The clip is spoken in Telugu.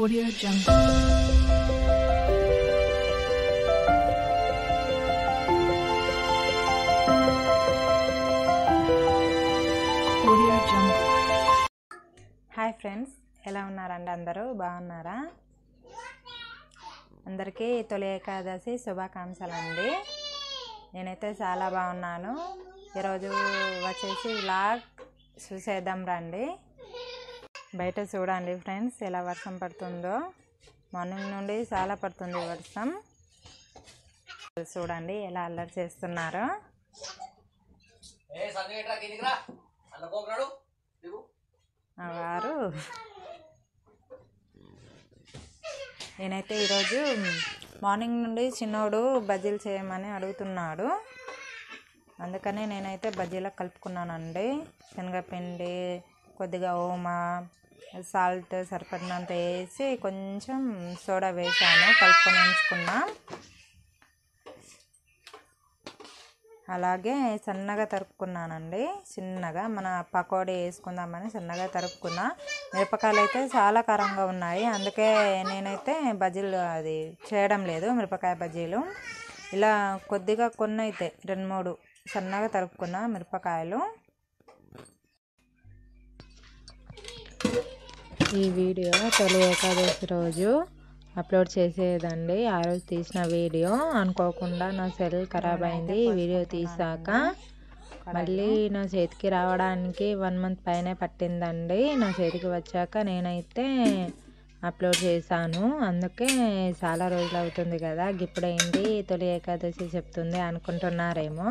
Audio Jungle. Audio Jungle. Hi friends, ఎలా ఉన్నారండి? అందరూ బాగున్నారా? అందరికీ తొలి ఏకాదశి శుభాకాంక్షలండి. నేనైతే చాలా బాగున్నాను. ఈరోజు వచ్చేసి వ్లాగ్ చూసేద్దాం రండి. బయట చూడండి ఫ్రెండ్స్, ఎలా వర్షం పడుతుందో. మార్నింగ్ నుండి చాలా పడుతుంది వర్షం. చూడండి ఎలా అల్లరి చేస్తున్నారో. వారు నేనైతే ఈరోజు మార్నింగ్ నుండి చిన్నోడు బజ్జీలు చేయమని అడుగుతున్నాడు. అందుకనే నేనైతే బజ్జీలకు కలుపుకున్నానండి. శనగపిండి, కొద్దిగా ఓమా, సాల్ట్ సరిపడినంత వేసి కొంచెం సోడా వేసాను, కలుపుకొని ఉంచుకున్నా. అలాగే సన్నగా తరుపుకున్నానండి. చిన్నగా మన పకోడీ వేసుకుందామని సన్నగా తరుపుకున్నా. మిరపకాయలు అయితే చాలా కారంగా ఉన్నాయి, అందుకే నేనైతే బజ్జీలు అది చేయడం లేదు. మిరపకాయ బజ్జీలు ఇలా కొద్దిగా కొన్ని అయితే 2-3 సన్నగా తరుపుకున్న మిరపకాయలు. ఈ వీడియో తొలి ఏకాదశి రోజు అప్లోడ్ చేసేదండి. ఆ రోజు తీసిన వీడియో. అనుకోకుండా నా సెల్ ఖరాబ్ అయింది. ఈ వీడియో తీసాక మళ్ళీ నా చేతికి రావడానికి 1 మంత్ పైనే పట్టిందండి. నా చేతికి వచ్చాక నేనైతే అప్లోడ్ చేశాను. అందుకే చాలా రోజులు అవుతుంది కదా, ఇప్పుడేంటి తొలి ఏకాదశి చెప్తుంది అనుకుంటున్నారేమో.